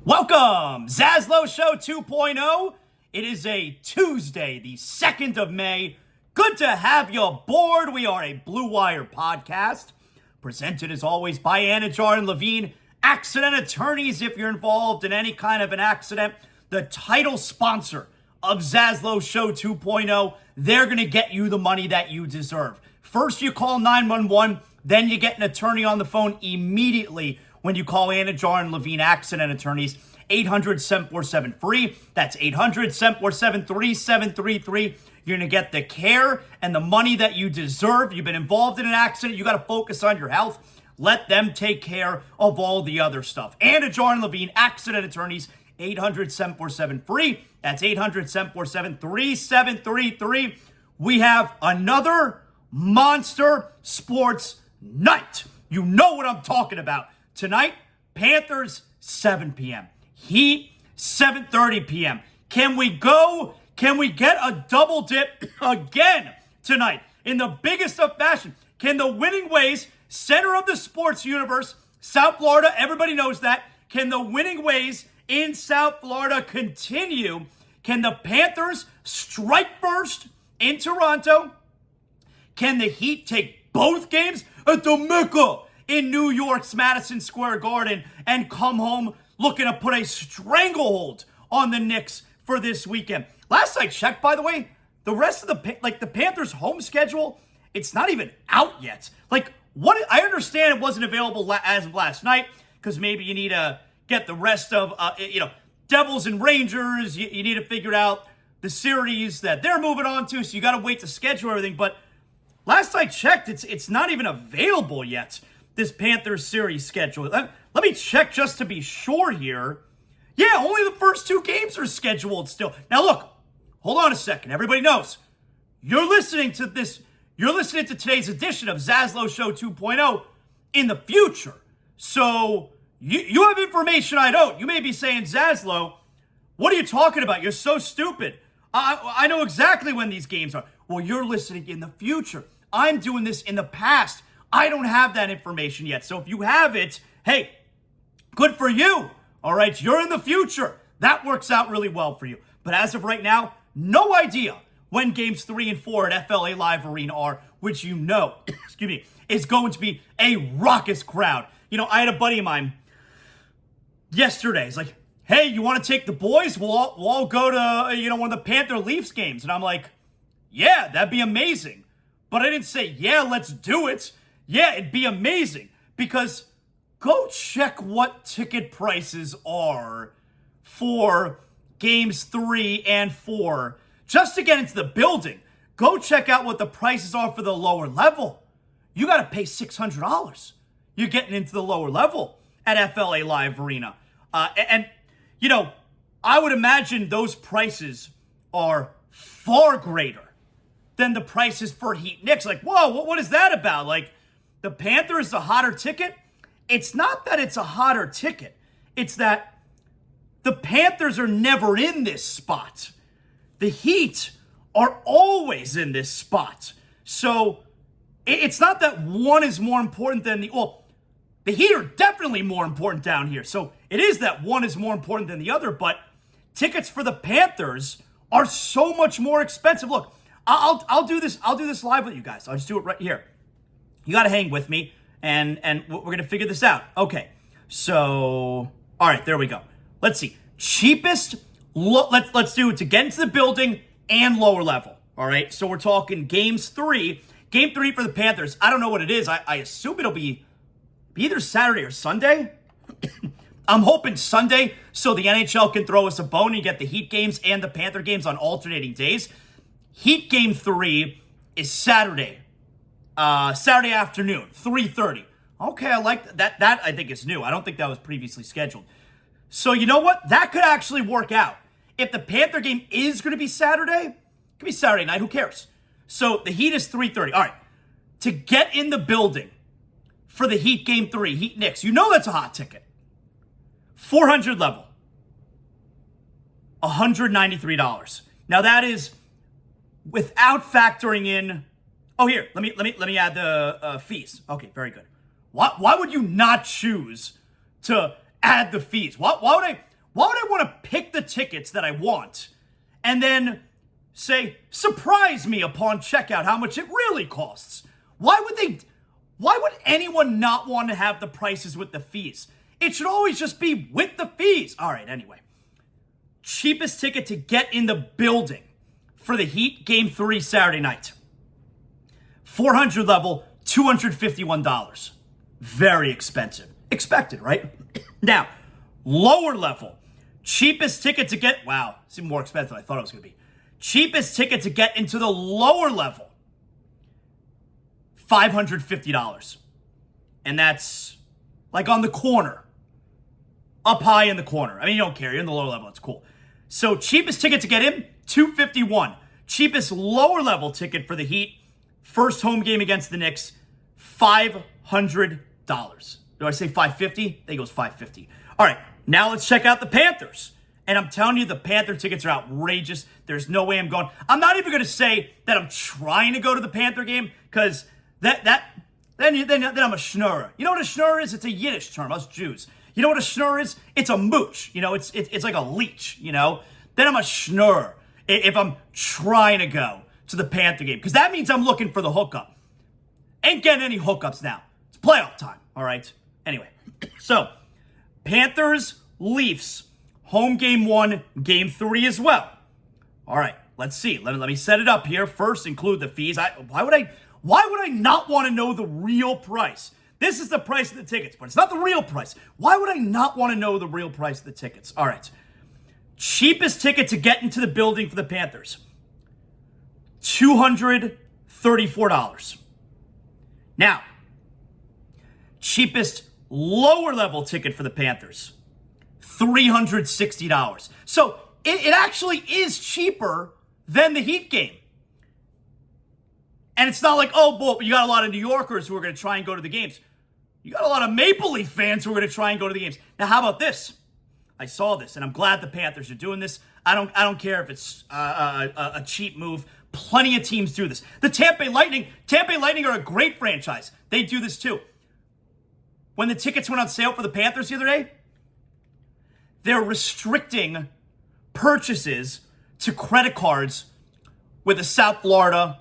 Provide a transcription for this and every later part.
Welcome, ZASLOW Show 2.0. It is a Tuesday, the 2nd of May. Good to have you aboard. We are a Blue Wire podcast, presented as always by Anidjar and Levine, accident attorneys. If you're involved in any kind of an accident, the title sponsor of ZASLOW Show 2.0, they're going to get you the money that you deserve. First, you call 911, then you get an attorney on the phone immediately when you call Anidjar and Levine Accident Attorneys. 800-747-FREE. That's 800-747-3733. You're going to get the care and the money that you deserve. You've been involved in an accident. You got to focus on your health. Let them take care of all the other stuff. Anidjar and Levine Accident Attorneys. 800-747-FREE. That's 800-747-3733. We have another monster sports night. You know what I'm talking about. Tonight, Panthers, 7 p.m. Heat, 7:30 p.m. Can we go? Can we get a double dip again tonight in the biggest of fashion? Can the winning ways, center of the sports universe, South Florida, everybody knows that. Can the winning ways in South Florida continue? Can the Panthers strike first in Toronto? Can the Heat take both games at the Mecca in New York's Madison Square Garden and come home looking to put a stranglehold on the Knicks for this weekend? Last I checked, by the way, the rest of the Panthers' home schedule, it's not even out yet. I understand it wasn't available as of last night because maybe you need to get the rest of, Devils and Rangers. You need to figure out the series that they're moving on to, so you got to wait to schedule everything. But last I checked, it's not even available yet, this Panthers series schedule. Let me check just to be sure here. Yeah, only the first two games are scheduled still. Now look, hold on a second. Everybody knows you're listening to this. You're listening to today's edition of ZASLOW Show 2.0 in the future. So you have information I don't. You may be saying, ZASLOW, what are you talking about? You're so stupid. I know exactly when these games are. Well, you're listening in the future. I'm doing this in the past. I don't have that information yet. So if you have it, hey, good for you. All right, you're in the future. That works out really well for you. But as of right now, no idea when games 3 and 4 at FLA Live Arena are, which you know, excuse me, is going to be a raucous crowd. I had a buddy of mine yesterday. He's like, hey, you want to take the boys? We'll all go to, one of the Panther Leafs games. And I'm like, yeah, that'd be amazing. But I didn't say, yeah, let's do it. Yeah, it'd be amazing. Because go check what ticket prices are for games 3 and 4. Just to get into the building, go check out what the prices are for the lower level. You got to pay $600. You're getting into the lower level at FLA Live Arena. I would imagine those prices are far greater than the prices for Heat Knicks. Like, whoa, what is that about? Like, the Panthers, the hotter ticket? It's not that it's a hotter ticket. It's that the Panthers are never in this spot. The Heat are always in this spot. So it's not that one is more important than the... Well, the Heat are definitely more important down here. So it is that one is more important than the other. But tickets for the Panthers are so much more expensive. Look, I'll do this. I'll do this live with you guys. I'll just do it right here. You got to hang with me, and we're going to figure this out. Okay, so, all right, there we go. Let's see. Cheapest, let's do it to get into the building and lower level, all right? So we're talking games 3. Game 3 for the Panthers. I don't know what it is. I assume it'll be either Saturday or Sunday. I'm hoping Sunday so the NHL can throw us a bone and get the Heat games and the Panther games on alternating days. Heat game 3 is Saturday. Saturday afternoon, 3:30. Okay, I like that. That I think is new. I don't think that was previously scheduled. So you know what? That could actually work out. If the Panther game is going to be Saturday, it could be Saturday night. Who cares? So the Heat is 3:30. All right. To get in the building for the Heat game 3, Heat Knicks, you know that's a hot ticket. 400 level. $193. Now that is without factoring in. Oh, here, let me add the fees. Okay, very good. Why would you not choose to add the fees? Why Why would I want to pick the tickets that I want and then say, surprise me upon checkout how much it really costs? Why would anyone not want to have the prices with the fees? It should always just be with the fees. All right, anyway. Cheapest ticket to get in the building for the Heat Game 3 Saturday night. 400 level, $251. Very expensive. Expected, right? Now, lower level. Cheapest ticket to get, wow, it's even more expensive than I thought it was going to be. Cheapest ticket to get into the lower level, $550. And that's like on the corner, up high in the corner. I mean, you don't care. You're in the lower level. It's cool. So cheapest ticket to get in, $251. Cheapest lower level ticket for the Heat, first home game against the Knicks, $500. Do I say $550? There goes $550. All right, now let's check out the Panthers. And I'm telling you, the Panther tickets are outrageous. There's no way I'm going. I'm not even going to say that I'm trying to go to the Panther game, because then I'm a schnorrer. You know what a schnorrer is? It's a Yiddish term, us Jews. You know what a schnorrer is? It's a mooch. You know, it's like a leech, you know? Then I'm a schnorrer if I'm trying to go to the Panther game, because that means I'm looking for the hookup. Ain't getting any hookups now. It's playoff time, all right? Anyway, so Panthers, Leafs, home game 1, game 3 as well. All right, let's see. Let me set it up here. First, include the fees. Why would I not want to know the real price? This is the price of the tickets, but it's not the real price. Why would I not want to know the real price of the tickets? All right. Cheapest ticket to get into the building for the Panthers, $234. Now, cheapest lower level ticket for the Panthers, $360. So it actually is cheaper than the Heat game. And it's not like, oh, boy, you got a lot of New Yorkers who are going to try and go to the games. You got a lot of Maple Leaf fans who are going to try and go to the games. Now, how about this? I saw this, and I'm glad the Panthers are doing this. I don't care if it's a cheap move. Plenty of teams do this. The Tampa Bay Lightning are a great franchise. They do this too. When the tickets went on sale for the Panthers the other day, they're restricting purchases to credit cards with a South Florida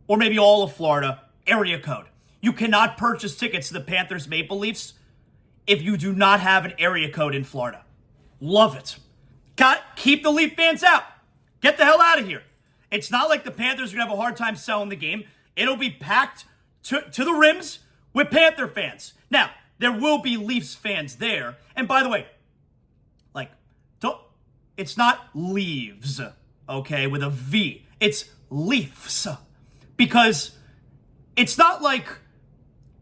or maybe all of Florida area code. You cannot purchase tickets to the Panthers Maple Leafs if you do not have an area code in Florida. Love it. Keep the Leaf fans out. Get the hell out of here. It's not like the Panthers are going to have a hard time selling the game. It'll be packed to the rims with Panther fans. Now, there will be Leafs fans there. And by the way, it's not Leaves, okay, with a V. It's Leafs. Because it's not like,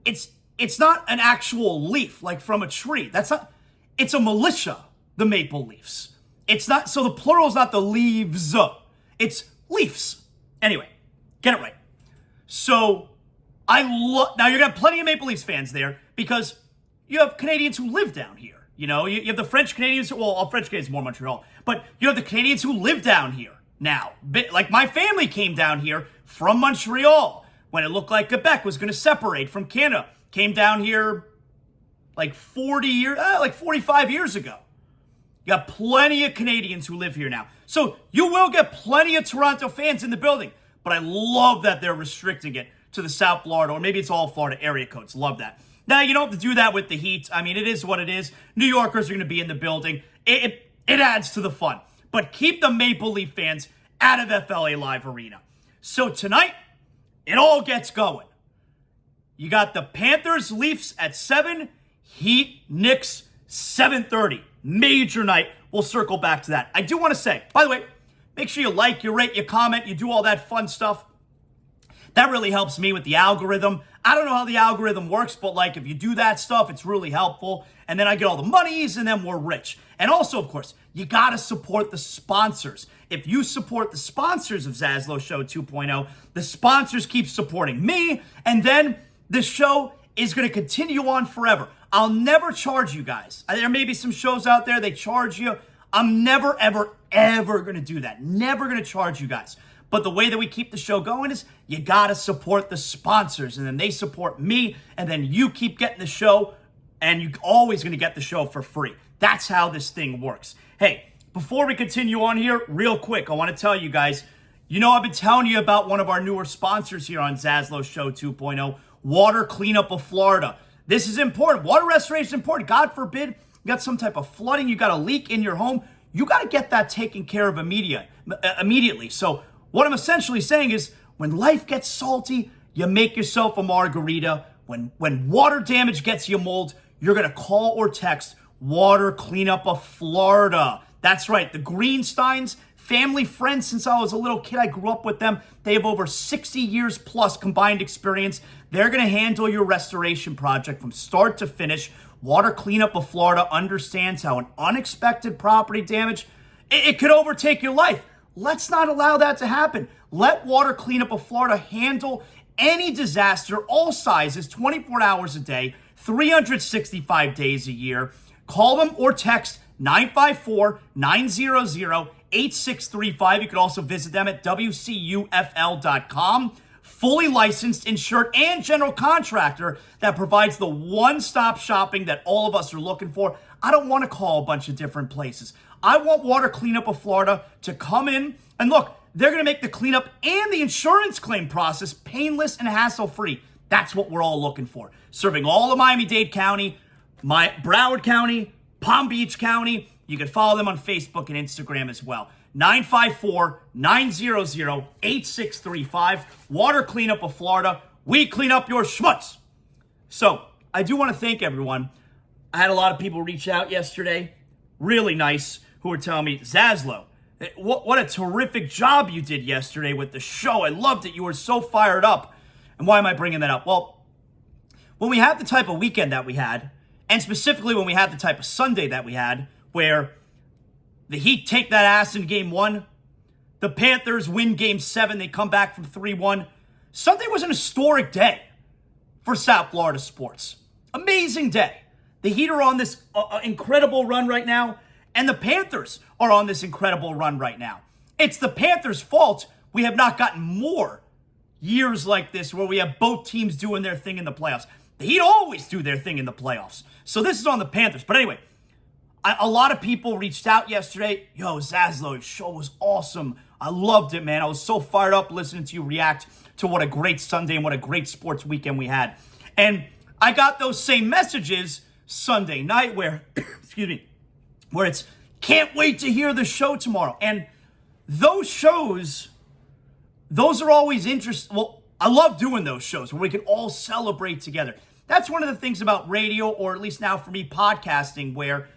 it's not an actual leaf, like from a tree. It's a militia, the Maple Leafs. It's not, so the plural is not the leaves. It's Leafs. Anyway, get it right. So, now you're going to have plenty of Maple Leafs fans there because you have Canadians who live down here. You know, you have the French Canadians, well, all French Canadians more Montreal, but you have the Canadians who live down here now. Like my family came down here from Montreal when it looked like Quebec was going to separate from Canada. Came down here like 45 years ago. You got plenty of Canadians who live here now. So you will get plenty of Toronto fans in the building. But I love that they're restricting it to the South Florida, or maybe it's all Florida area codes. Love that. Now, you don't have to do that with the Heat. I mean, it is what it is. New Yorkers are going to be in the building. It adds to the fun. But keep the Maple Leaf fans out of FLA Live Arena. So tonight, it all gets going. You got the Panthers, Leafs at 7, Heat, Knicks, 7:30. Major night. We'll circle back to that. I do want to say, by the way, make sure you like, you rate, you comment, you do all that fun stuff. That really helps me with the algorithm. I don't know how the algorithm works, but like if you do that stuff, it's really helpful. And then I get all the monies and then we're rich. And also, of course, you got to support the sponsors. If you support the sponsors of ZASLOW Show 2.0, the sponsors keep supporting me. And then the show is going to continue on forever. I'll never charge you guys. There may be some shows out there, they charge you. I'm never, ever, ever going to do that. Never going to charge you guys. But the way that we keep the show going is you got to support the sponsors, and then they support me, and then you keep getting the show, and you're always going to get the show for free. That's how this thing works. Hey, before we continue on here, real quick, I want to tell you guys, I've been telling you about one of our newer sponsors here on ZASLOW Show 2.0, Water Cleanup of Florida. This is important. Water restoration is important. God forbid you got some type of flooding, you got a leak in your home, you got to get that taken care of immediately. So what I'm essentially saying is when life gets salty, you make yourself a margarita. When water damage gets you mold, you're going to call or text Water Cleanup of Florida. That's right. The Greensteins, family friends since I was a little kid. I grew up with them. They have over 60 years plus combined experience. They're going to handle your restoration project from start to finish. Water Cleanup of Florida understands how an unexpected property damage, it could overtake your life. Let's not allow that to happen. Let Water Cleanup of Florida handle any disaster, all sizes, 24 hours a day, 365 days a year. Call them or text 954-900-8635. You can also visit them at wcufl.com. Fully licensed, insured, and general contractor that provides the one-stop shopping that all of us are looking for. I don't want to call a bunch of different places. I want Water Cleanup of Florida to come in and look, they're going to make the cleanup and the insurance claim process painless and hassle-free. That's what we're all looking for. Serving all of Miami-Dade County, Broward County, Palm Beach County. You can follow them on Facebook and Instagram as well. 954-900-8635. Water Cleanup of Florida. We clean up your schmutz. So, I do want to thank everyone. I had a lot of people reach out yesterday. Really nice. Who were telling me, ZASLOW, what a terrific job you did yesterday with the show. I loved it. You were so fired up. And why am I bringing that up? Well, when we had the type of weekend that we had, and specifically when we had the type of Sunday that we had, where the Heat take that ass in Game 1, the Panthers win Game 7, they come back from 3-1. Sunday was an historic day for South Florida sports. Amazing day. The Heat are on this incredible run right now, and the Panthers are on this incredible run right now. It's the Panthers' fault we have not gotten more years like this where we have both teams doing their thing in the playoffs. The Heat always do their thing in the playoffs. So this is on the Panthers. But anyway, a lot of people reached out yesterday. Yo, ZASLOW, your show was awesome. I loved it, man. I was so fired up listening to you react to what a great Sunday and what a great sports weekend we had. And I got those same messages Sunday night where, excuse me, where it's, can't wait to hear the show tomorrow. And those shows, those are always interesting. Well, I love doing those shows where we can all celebrate together. That's one of the things about radio, or at least now for me, podcasting, where,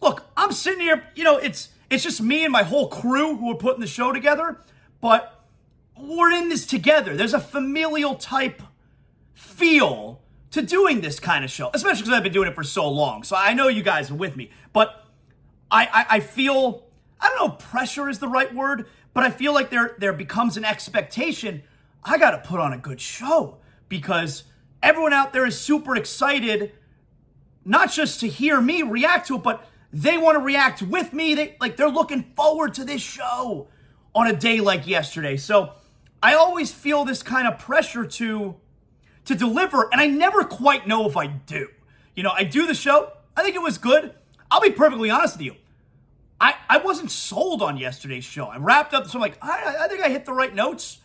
look, I'm sitting here, it's just me and my whole crew who are putting the show together, but we're in this together. There's a familial type feel to doing this kind of show, especially because I've been doing it for so long. So I know you guys are with me, but I feel, I don't know if pressure is the right word, but I feel like there becomes an expectation. I got to put on a good show because everyone out there is super excited, not just to hear me react to it, but they want to react with me. They're looking forward to this show on a day like yesterday. So I always feel this kind of pressure to deliver, and I never quite know if I do. I do the show. I think it was good. I'll be perfectly honest with you. I wasn't sold on yesterday's show. I wrapped up, so I'm like, I think I hit the right notes,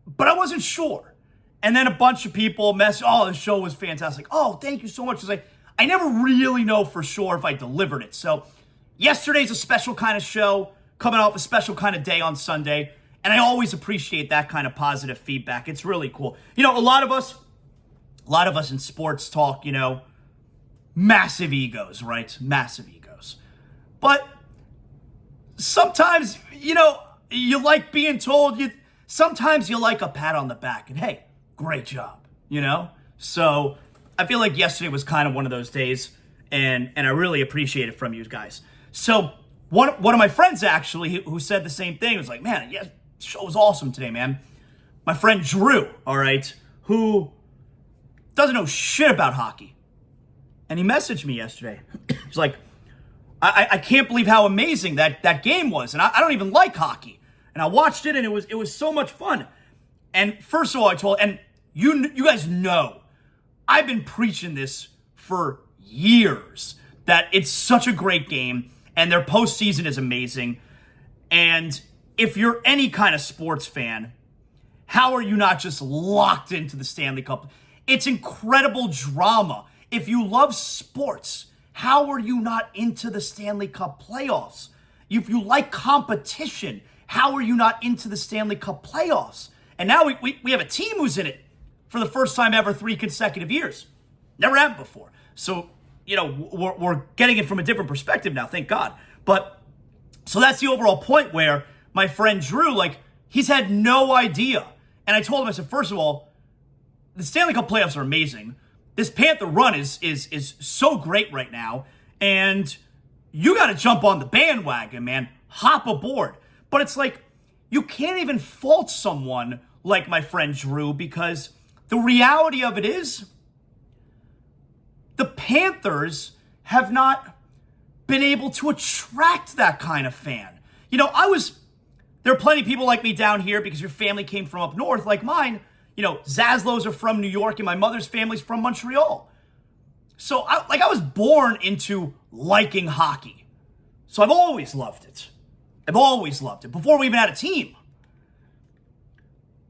but I wasn't sure. And then a bunch of people messaged, oh, the show was fantastic. Oh, thank you so much. It's like, I never really know for sure if I delivered it. So yesterday's a special kind of show, coming off a special kind of day on Sunday. And I always appreciate that kind of positive feedback. It's really cool. A lot of us in sports talk, massive egos, right? Massive egos. But sometimes, you like being told, sometimes you like a pat on the back. And hey, great job, So I feel like yesterday was kind of one of those days, and I really appreciate it from you guys. So one of my friends actually who said the same thing was like, man, yeah, the show was awesome today, man. My friend Drew, all right, who doesn't know shit about hockey. And he messaged me yesterday. He's like, I can't believe how amazing that game was. And I don't even like hockey. And I watched it, and it was so much fun. And first of all, I told, and you guys know, I've been preaching this for years, that it's such a great game, and their postseason is amazing. And if you're any kind of sports fan, how are you not just locked into the Stanley Cup? It's incredible drama. If you love sports, how are you not into the Stanley Cup playoffs? If you like competition, how are you not into the Stanley Cup playoffs? And now we have a team who's in it for the first time ever 3 consecutive years. Never happened before. So, we're getting it from a different perspective now, thank God. But, so that's the overall point where my friend Drew, he's had no idea. And I told him, I said, first of all, the Stanley Cup playoffs are amazing. This Panther run is so great right now. And you got to jump on the bandwagon, man. Hop aboard. But it's you can't even fault someone like my friend Drew, because the reality of it is the Panthers have not been able to attract that kind of fan. There are plenty of people like me down here because your family came from up north like mine. ZASLOWs are from New York and my mother's family's from Montreal. So I was born into liking hockey. So I've always loved it. I've always loved it before we even had a team.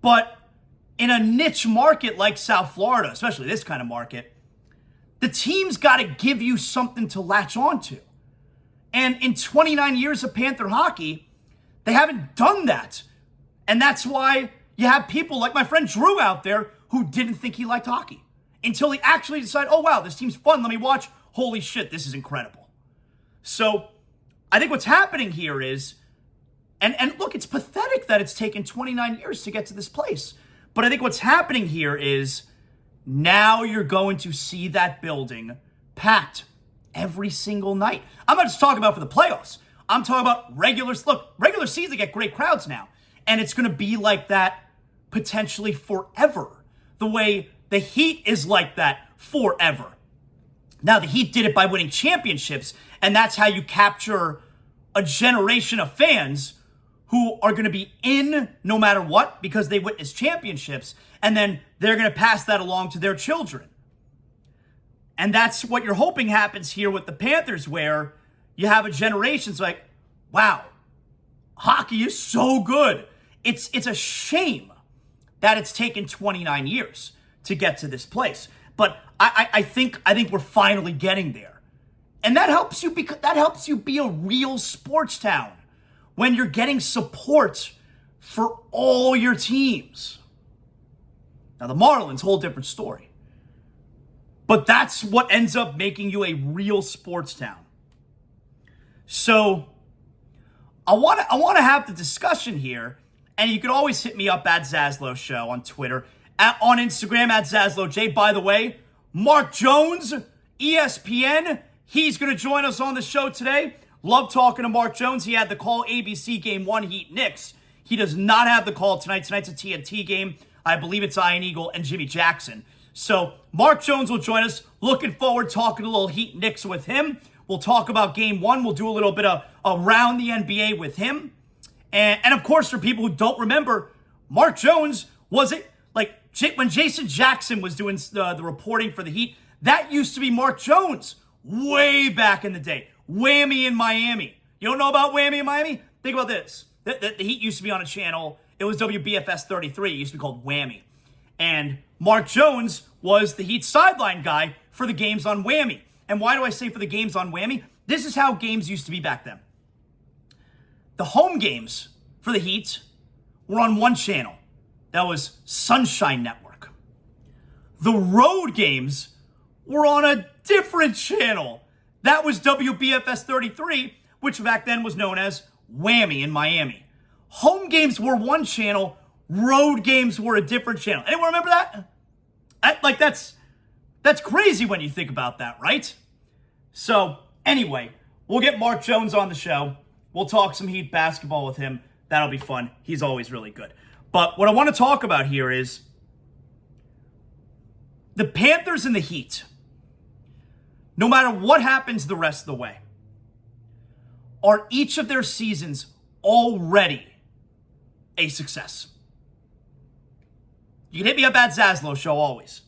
But in a niche market like South Florida, especially this kind of market, the team's got to give you something to latch onto. And in 29 years of Panther hockey, they haven't done that. And that's why you have people like my friend Drew out there who didn't think he liked hockey until he actually decided, oh, wow, this team's fun. Let me watch. Holy shit, this is incredible. So I think what's happening here is, and look, it's pathetic that it's taken 29 years to get to this place. But I think what's happening here is now you're going to see that building packed every single night. I'm not just talking about for the playoffs. I'm talking about regular season get great crowds now. And it's going to be like that potentially forever. The way the Heat is like that forever. Now, the Heat did it by winning championships, and that's how you capture a generation of fans who are going to be in no matter what because they witnessed championships, and then they're going to pass that along to their children. And that's what you're hoping happens here with the Panthers, where you have a generation that's like, wow, hockey is so good. It's a shame that it's taken 29 years to get to this place. But I think we're finally getting there. And that helps you be a real sports town when you're getting support for all your teams. Now, the Marlins, whole different story. But that's what ends up making you a real sports town. So I want to have the discussion here, and you can always hit me up at ZASLOW Show on Twitter, on Instagram at ZASLOWJ. By the way, Mark Jones, ESPN, he's going to join us on the show today. Love talking to Mark Jones. He had the call ABC Game 1 Heat Knicks. He does not have the call tonight. Tonight's a TNT game. I believe it's Ian Eagle and Jimmy Jackson. So Mark Jones will join us. Looking forward to talking a little Heat Knicks with him. We'll talk about Game 1. We'll do a little bit of around the NBA with him. And of course, for people who don't remember, Mark Jones was it when Jason Jackson was doing the reporting for the Heat, that used to be Mark Jones way back in the day. Whammy in Miami. You don't know about Whammy in Miami? Think about this. The Heat used to be on a channel. It was WBFS 33. It used to be called Whammy. And Mark Jones was the Heat sideline guy for the games on Whammy. And why do I say for the games on Whammy? This is how games used to be back then. The home games for the Heat were on one channel. That was Sunshine Network. The road games were on a different channel. That was WBFS 33, which back then was known as Whammy in Miami. Home games were one channel. Road games were a different channel. Anyone remember that? That's crazy when you think about that, right? So, anyway, we'll get Mark Jones on the show. We'll talk some Heat basketball with him. That'll be fun. He's always really good. But what I want to talk about here is the Panthers and the Heat. No matter what happens the rest of the way, are each of their seasons already a success? You can hit me up at ZASLOW Show always.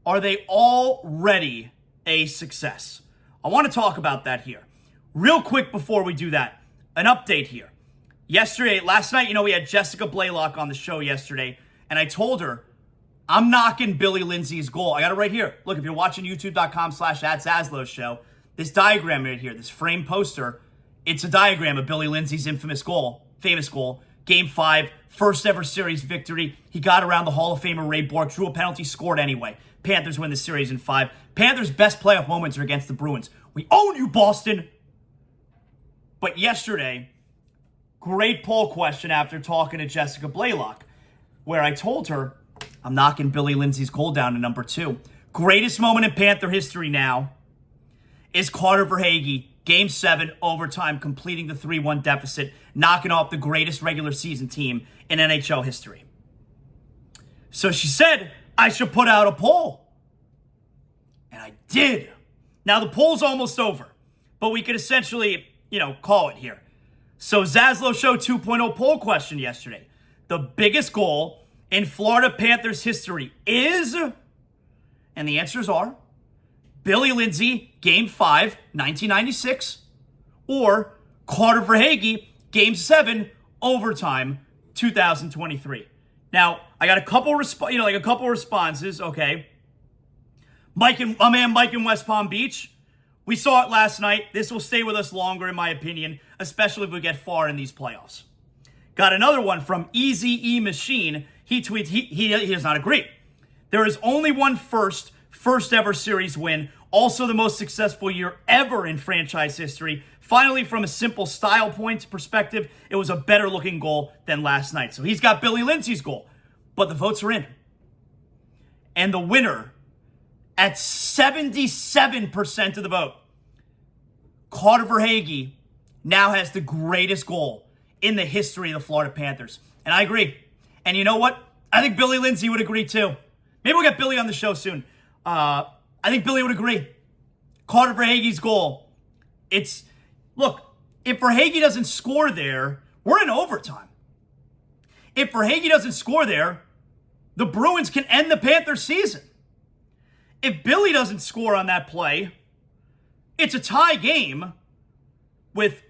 Are they already a success? I want to talk about that here. Real quick before we do that, an update here. Last night, we had Jessica Blaylock on the show yesterday, and I told her, I'm knocking Billy Lindsay's goal. I got it right here. Look, if you're watching youtube.com/@ZASLOW Show, this diagram right here, this frame poster, it's a diagram of Billy Lindsay's famous goal, Game 5, first ever series victory. He got around the Hall of Famer Ray Bork, drew a penalty, scored anyway. Panthers win the series in 5. Panthers' best playoff moments are against the Bruins. We own you, Boston! But yesterday, great poll question after talking to Jessica Blaylock, where I told her, I'm knocking Billy Lindsay's goal down to number 2. Greatest moment in Panther history now is Carter Verhaeghe, Game 7, overtime, completing the 3-1 deficit, knocking off the greatest regular season team in NHL history. So she said, I should put out a poll. And I did. Now, the poll's almost over, but we could essentially, call it here. So, ZASLOW Show 2.0 poll question yesterday. The biggest goal in Florida Panthers history is, and the answers are, Billy Lindsay, Game 5, 1996, or Carter Verhaeghe, Game 7, overtime, 2023. Now, I got a couple responses, okay. Mike in West Palm Beach, we saw it last night. This will stay with us longer, in my opinion, especially if we get far in these playoffs. Got another one from Easy E Machine. He tweets, he does not agree. There is only one first ever series win, also the most successful year ever in franchise history. Finally, from a simple style point perspective, it was a better looking goal than last night. So he's got Billy Lindsay's goal, but the votes are in. And the winner, at 77% of the vote, Carter Verhaeghe now has the greatest goal in the history of the Florida Panthers. And I agree. And you know what? I think Billy Lindsay would agree too. Maybe we'll get Billy on the show soon. I think Billy would agree. Carter Verhaeghe's goal. Look, if Verhaeghe doesn't score there, we're in overtime. If Verhaeghe doesn't score there, the Bruins can end the Panthers season. If Billy doesn't score on that play, it's a tie game with,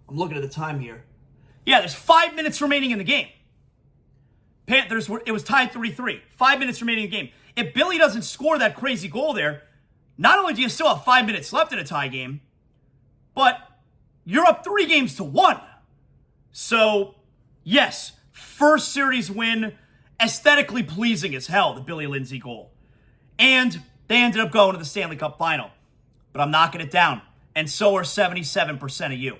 I'm looking at the time here. Yeah, there's 5 minutes remaining in the game. Panthers, it was tied 3-3. 5 minutes remaining in the game. If Billy doesn't score that crazy goal there, not only do you still have 5 minutes left in a tie game, but you're up 3-1. So, yes, first series win, aesthetically pleasing as hell, the Billy Lindsay goal. And they ended up going to the Stanley Cup final. But I'm knocking it down. And so are 77% of you.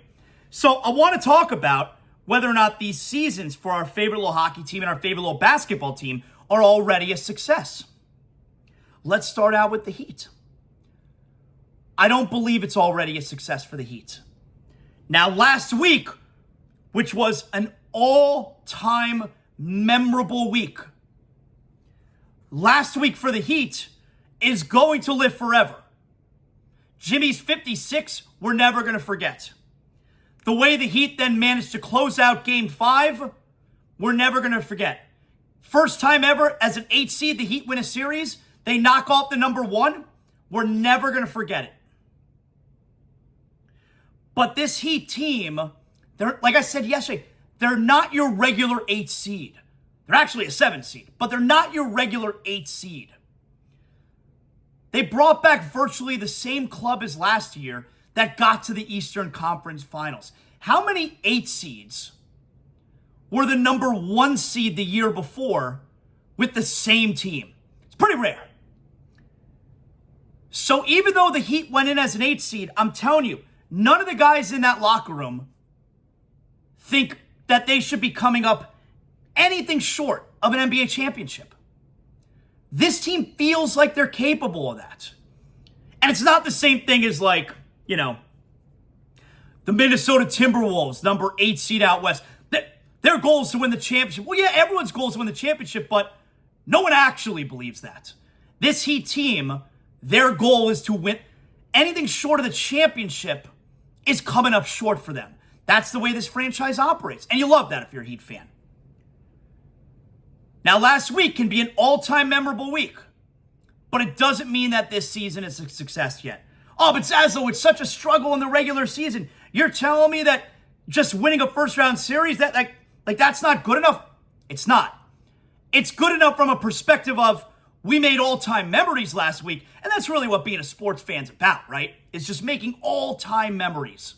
So I want to talk about whether or not these seasons for our favorite little hockey team and our favorite little basketball team are already a success. Let's start out with the Heat. I don't believe it's already a success for the Heat. Now, last week, which was an all-time memorable week, last week for the Heat is going to live forever. Jimmy's 56, we're never going to forget. The way the Heat then managed to close out Game 5, we're never going to forget. First time ever as an 8 seed, the Heat win a series. They knock off the number 1. We're never going to forget it. But this Heat team, like I said yesterday, they're not your regular 8 seed. They're actually a 7 seed, but they're not your regular 8 seed. They brought back virtually the same club as last year that got to the Eastern Conference Finals. How many 8 seeds were the number 1 seed the year before with the same team? It's pretty rare. So even though the Heat went in as an 8 seed, I'm telling you, none of the guys in that locker room think that they should be coming up anything short of an NBA championship. This team feels like they're capable of that. And it's not the same thing as the Minnesota Timberwolves, number 8 seed out west. Their goal is to win the championship. Well, yeah, everyone's goal is to win the championship, but no one actually believes that. This Heat team, their goal is to win. Anything short of the championship is coming up short for them. That's the way this franchise operates. And you love that if you're a Heat fan. Now, last week can be an all-time memorable week. but it doesn't mean that this season is a success yet. Oh, but ZASLOW, it's such a struggle in the regular season. You're telling me that just winning a first-round series, that's not good enough? It's not. It's good enough from a perspective of we made all-time memories last week, and that's really what being a sports fan's about, right? It's just making all-time memories.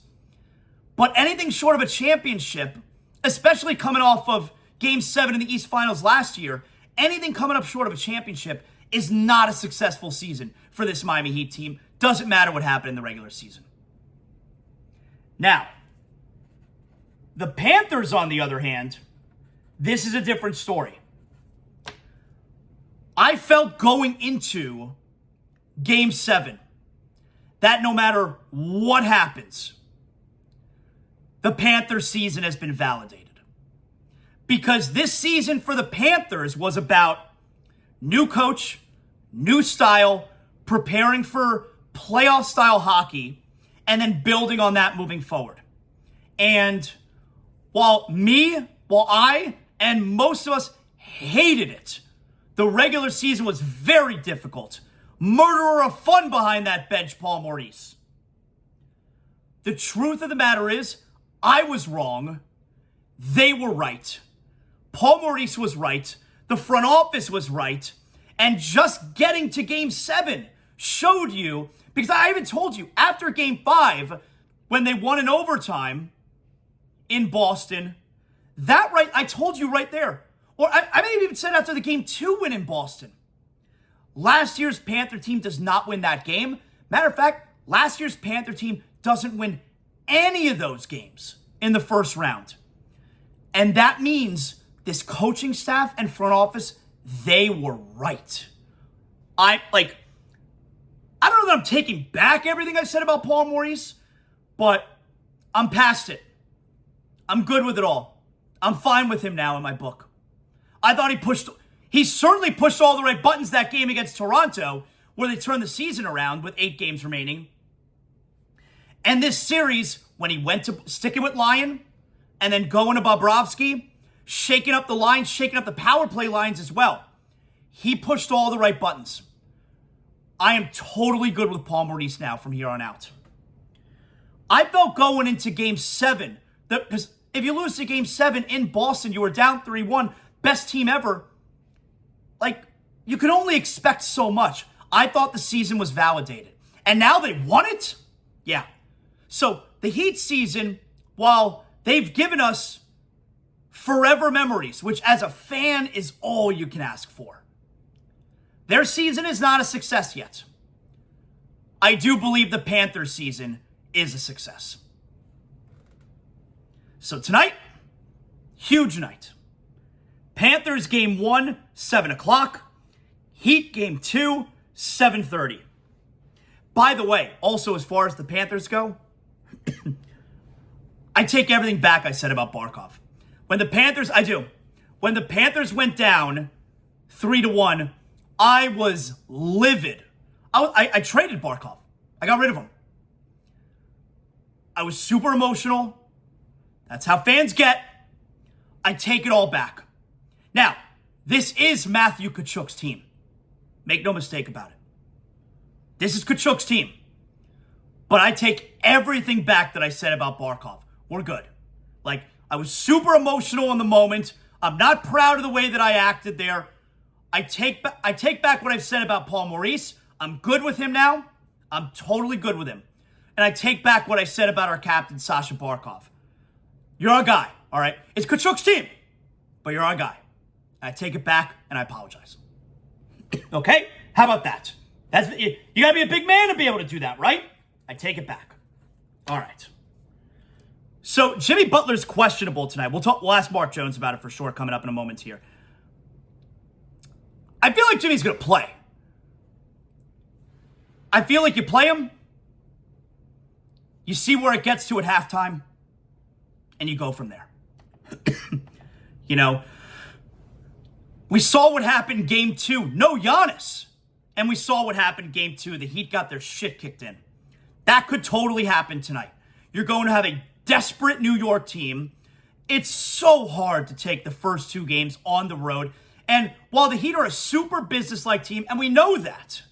But anything short of a championship, especially coming off of Game 7 in the East Finals last year, anything coming up short of a championship is not a successful season for this Miami Heat team. Doesn't matter what happened in the regular season. Now, the Panthers, on the other hand, this is a different story. I felt going into Game 7 that no matter what happens, the Panthers season has been validated. Because this season for the Panthers was about new coach, new style, preparing for playoff-style hockey, and then building on that moving forward. And while I and most of us hated it, the regular season was very difficult. Murderer of fun behind that bench, Paul Maurice. The truth of the matter is, I was wrong. They were right. Paul Maurice was right. The front office was right. And just getting to Game 7 showed you, because I even told you, after Game 5, when they won in overtime in Boston, I told you right there. Or I may have even said after the Game 2 win in Boston. Last year's Panther team does not win that game. Matter of fact, last year's Panther team doesn't win any of those games in the first round. And that means this coaching staff and front office, they were right. I don't know that I'm taking back everything I said about Paul Maurice, but I'm past it. I'm good with it all. I'm fine with him now in my book. I thought he certainly pushed all the right buttons that game against Toronto, where they turned the season around with 8 games remaining. And this series, when he went to sticking with Lyon and then going to Bobrovsky, shaking up the lines, shaking up the power play lines as well. He pushed all the right buttons. I am totally good with Paul Maurice now from here on out. I felt going into Game 7, because if you lose to Game 7 in Boston, you were down 3-1, best team ever. You can only expect so much. I thought the season was validated. And now they won it? Yeah. So the Heat season, while they've given us forever memories, which as a fan is all you can ask for, their season is not a success yet. I do believe the Panthers season is a success. So tonight, huge night. Panthers Game 1, 7 o'clock. Heat Game 2, 7:30. By the way, also as far as the Panthers go, I take everything back I said about Barkov. When the Panthers went down 3-1, I was livid. I traded Barkov. I got rid of him. I was super emotional. That's how fans get. I take it all back. Now, this is Matthew Tkachuk's team. Make no mistake about it. This is Tkachuk's team. But I take everything back that I said about Barkov. We're good. I was super emotional in the moment. I'm not proud of the way that I acted there. I take back what I've said about Paul Maurice. I'm good with him now. I'm totally good with him. And I take back what I said about our captain, Sasha Barkov. You're our guy, all right? It's Tkachuk's team, but you're our guy. I take it back, and I apologize. Okay? How about that? You got to be a big man to be able to do that, right? I take it back. All right. So Jimmy Butler's questionable tonight. We'll ask Mark Jones about it for sure coming up in a moment here. I feel like Jimmy's going to play. I feel like you play him, you see where it gets to at halftime, and you go from there. We saw what happened Game 2. No Giannis. And we saw what happened Game 2. The Heat got their shit kicked in. That could totally happen tonight. You're going to have a desperate New York team. It's so hard to take the first 2 games on the road And while the Heat are a super business-like team, and we know that,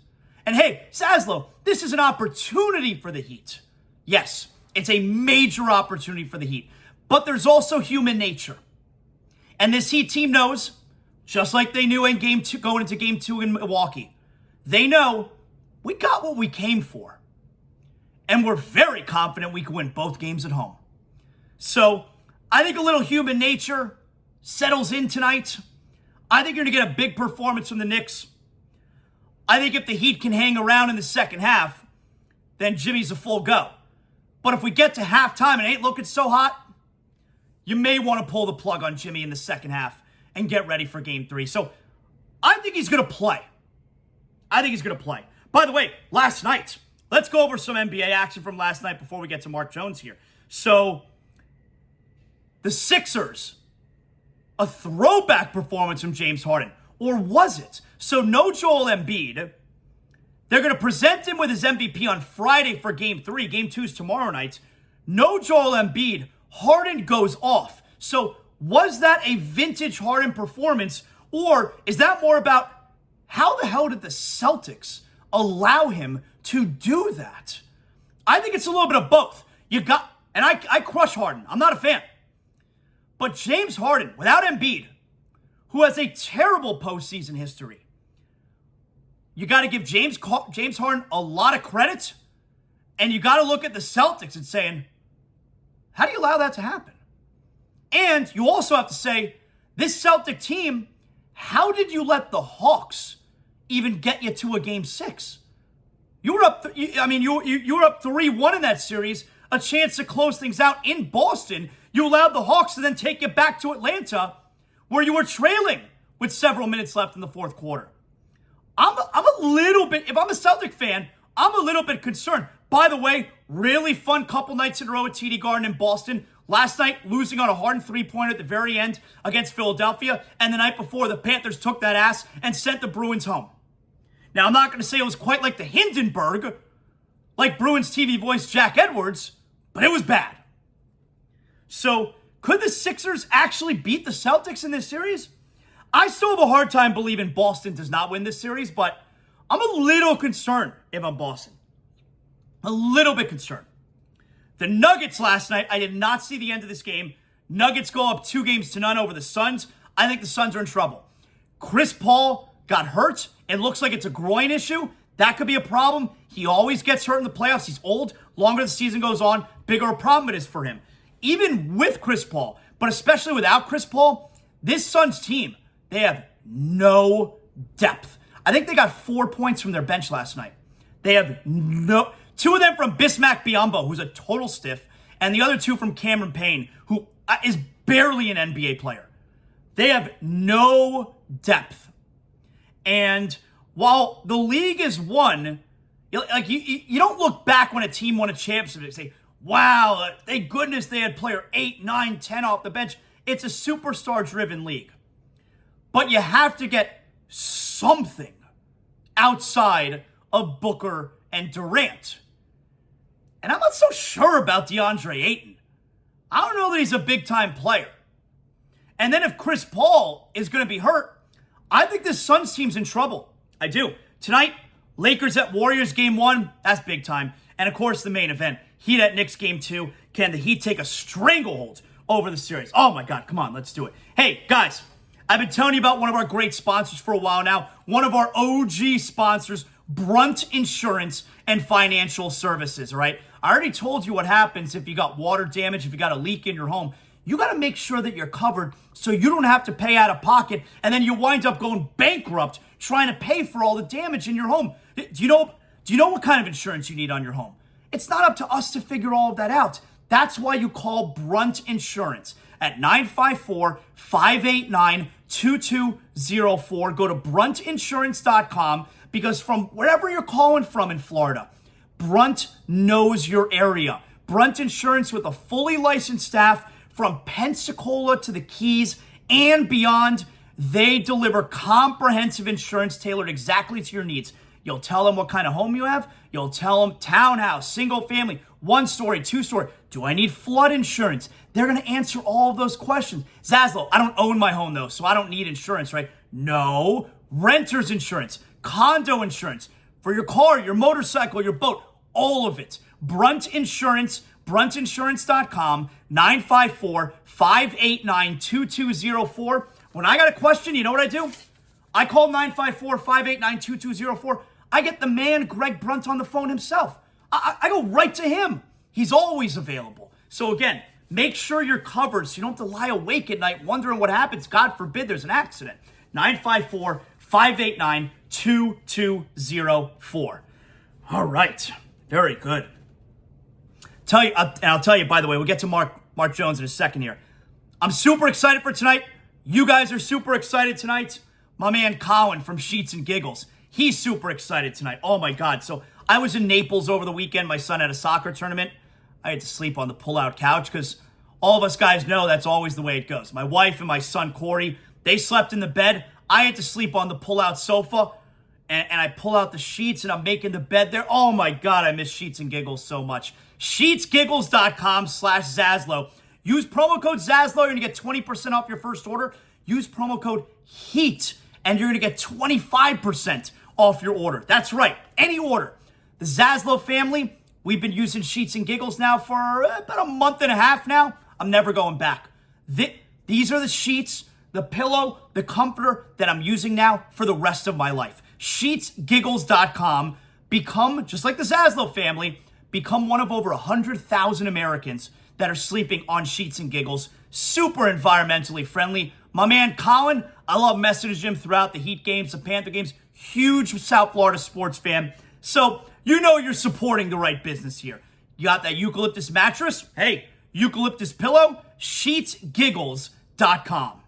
and hey, ZASLOW, this is an opportunity for the Heat. Yes, it's a major opportunity for the Heat. But there's also human nature. And this Heat team knows, just like they knew in Game 2, going into Game 2 in Milwaukee, they know we got what we came for. And we're very confident we can win both games at home. So I think a little human nature settles in tonight. I think you're going to get a big performance from the Knicks. I think if the Heat can hang around in the second half, then Jimmy's a full go. But if we get to halftime and it ain't looking so hot, you may want to pull the plug on Jimmy in the second half and get ready for Game 3. So I think he's going to play. By the way, last night, let's go over some NBA action from last night before we get to Mark Jones here. So the Sixers, a throwback performance from James Harden. Or was it? So no Joel Embiid. They're going to present him with his MVP on Friday for Game 3. Game 2 is tomorrow night. No Joel Embiid. Harden goes off. So was that a vintage Harden performance? Or is that more about how the hell did the Celtics allow him to do that? I think it's a little bit of both. And I crush Harden. I'm not a fan. But James Harden, without Embiid, who has a terrible postseason history, you got to give James Harden a lot of credit, and you got to look at the Celtics and saying, how do you allow that to happen? And you also have to say, this Celtic team, how did you let the Hawks even get you to a Game 6? You were up. You were up 3-1 in that series, a chance to close things out in Boston. You allowed the Hawks to then take you back to Atlanta, where you were trailing with several minutes left in the fourth quarter. I'm a little bit, if I'm a Celtic fan, I'm a little bit concerned. By the way, really fun couple nights in a row at TD Garden in Boston. Last night, losing on a Harden three-pointer at the very end against Philadelphia. And the night before, the Panthers took that ass and sent the Bruins home. Now, I'm not going to say it was quite like the Hindenburg, like Bruins TV voice Jack Edwards, but it was bad. So, could the Sixers actually beat the Celtics in this series? I still have a hard time believing Boston does not win this series, but I'm a little concerned if I'm Boston. A little bit concerned. The Nuggets last night, I did not see the end of this game. Nuggets go up 2-0 over the Suns. I think the Suns are in trouble. Chris Paul got hurt. It looks like it's a groin issue. That could be a problem. He always gets hurt in the playoffs. He's old. Longer the season goes on, bigger a problem it is for him. Even with Chris Paul, but especially without Chris Paul, this Suns team, they have no depth. I think they got 4 points from their bench last night. They have two of them from Bismack Biyombo, who's a total stiff, and the other two from Cameron Payne, who is barely an NBA player. They have no depth. And while the league is won, you don't look back when a team won a championship and say, wow, thank goodness they had player 8, 9, 10 off the bench. It's a superstar-driven league. But you have to get something outside of Booker and Durant. And I'm not so sure about DeAndre Ayton. I don't know that he's a big-time player. And then if Chris Paul is going to be hurt, I think this Suns team's in trouble. I do. Tonight, Lakers at Warriors Game 1. That's big time. And, of course, the main event, Heat at Knicks Game 2. Can the Heat take a stranglehold over the series? Oh, my God. Come on. Let's do it. Hey, guys, I've been telling you about one of our great sponsors for a while now. One of our OG sponsors, Brunt Insurance and Financial Services, all right? I already told you what happens if you got water damage, if you got a leak in your home. You got to make sure that you're covered so you don't have to pay out of pocket, and then you wind up going bankrupt trying to pay for all the damage in your home. Do you know what kind of insurance you need on your home? It's not up to us to figure all of that out. That's why you call Brunt Insurance at 954-589-2204. Go to bruntinsurance.com, because from wherever you're calling from in Florida, Brunt knows your area. Brunt Insurance, with a fully licensed staff from Pensacola to the Keys and beyond, they deliver comprehensive insurance tailored exactly to your needs. You'll tell them what kind of home you have. You'll tell them townhouse, single family, 1-story, 2-story. Do I need flood insurance? They're going to answer all of those questions. ZASLOW, I don't own my home though, so I don't need insurance, right? No, renter's insurance, condo insurance, for your car, your motorcycle, your boat, all of it. Brunt Insurance, bruntinsurance.com, 954-589-2204. When I got a question, you know what I do? I call 954-589-2204. I get the man, Greg Brunt, on the phone himself. I go right to him. He's always available. So again, make sure you're covered so you don't have to lie awake at night wondering what happens. God forbid there's an accident. 954-589-2204. All right. Very good. I'll tell you, by the way, we'll get to Mark Jones in a second here. I'm super excited for tonight. You guys are super excited tonight. My man Colin from Sheets and Giggles, he's super excited tonight. Oh my God. So I was in Naples over the weekend. My son had a soccer tournament. I had to sleep on the pull-out couch because all of us guys know that's always the way it goes. My wife and my son Corey, they slept in the bed. I had to sleep on the pull-out sofa, and I pull out the sheets, and I'm making the bed there. Oh my God, I miss Sheets and Giggles so much. Sheetsgiggles.com/Zaslow. Use promo code Zaslow. You're going to get 20% off your first order. Use promo code HEAT, and you're going to get 25% off your order. That's right, any order. The Zaslow family, we've been using Sheets and Giggles now for about a month and a half now. I'm never going back. These are the sheets, the pillow, the comforter that I'm using now for the rest of my life. Sheetsgiggles.com. Become, just like the Zaslow family, become one of over 100,000 Americans that are sleeping on Sheets and Giggles. Super environmentally friendly. My man Colin, I love messaging him throughout the Heat games, the Panther games. Huge South Florida sports fan. So you know you're supporting the right business here. You got that eucalyptus mattress? Hey, eucalyptus pillow? Sheetsgiggles.com.